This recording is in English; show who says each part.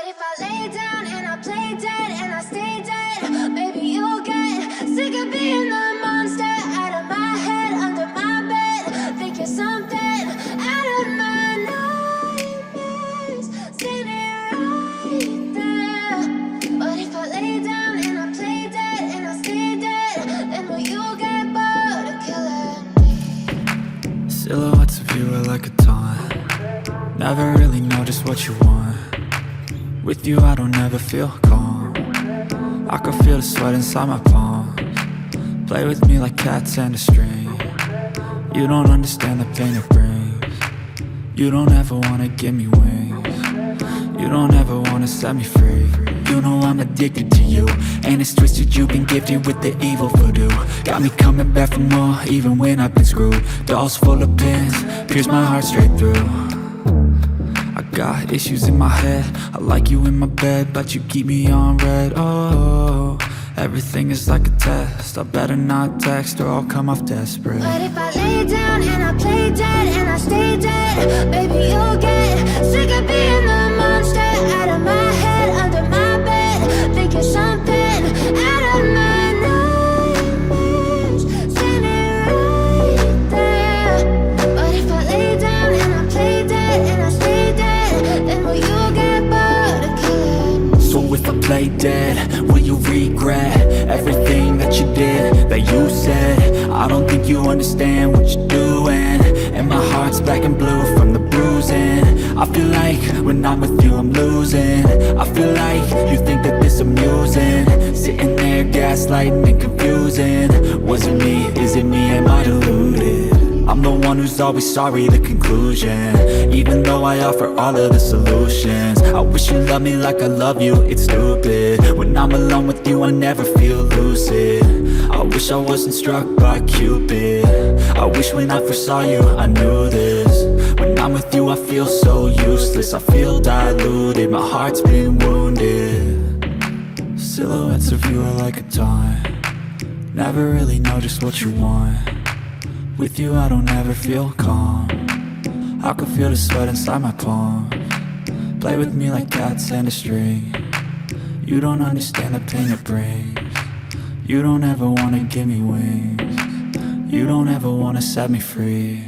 Speaker 1: But if I lay down and I play dead and I stay dead, maybe you'll get sick of being the monster out of my head, under my bed. Think you're something out of my nightmares, standing right there. But if I lay down and I play dead and I stay dead, then will you get bored of killing me?
Speaker 2: Silhouettes of you are like a taunt. Never really know just what you want. With you I don't ever feel calm. I can feel the sweat inside my palms. Play with me like cats and a string. You don't understand the pain it brings. You don't ever wanna give me wings. You don't ever wanna set me free. You know I'm addicted to you, and it's twisted, you've been gifted with the evil voodoo. Got me coming back for more, even when I've been screwed. Dolls full of pins, pierce my heart straight through. I got issues in my head, I like you in my bed, but you keep me on red. Oh, everything is like a test, I better not text or I'll come off desperate.
Speaker 1: But if I lay down and I play dead and I stay dead, baby you'll get sick of being the monster out of my head, under my bed. Think you're something out of my nightmares, standing right there. But if I lay down and I play dead and I stay dead, then will you get bored of killing me?
Speaker 2: So if I play dead, will you regret everything that you did, that you said? I don't think you understand what you're doing, and my heart's black and blue from the bruising. I feel like when I'm with you I'm losing. I feel like you think that this amusing, sitting there gaslighting and confusing. Was it me? Is it me? Am I deluded? I'm the one who's always sorry, the conclusion, even though I offer all of the solutions. I wish you loved me like I love you, it's stupid. When I'm alone with you I never feel lucid. I wish I wasn't struck by Cupid. I wish when I first saw you I knew this. When I'm with you I feel so useless, I feel diluted, my heart's been wounded. Silhouettes of you are like a taunt. Never really know just what you want. With you I don't ever feel calm. I can feel the sweat inside my palms. Play with me like cats and a string. You don't understand the pain it brings. You don't ever wanna give me wings. You don't ever wanna set me free.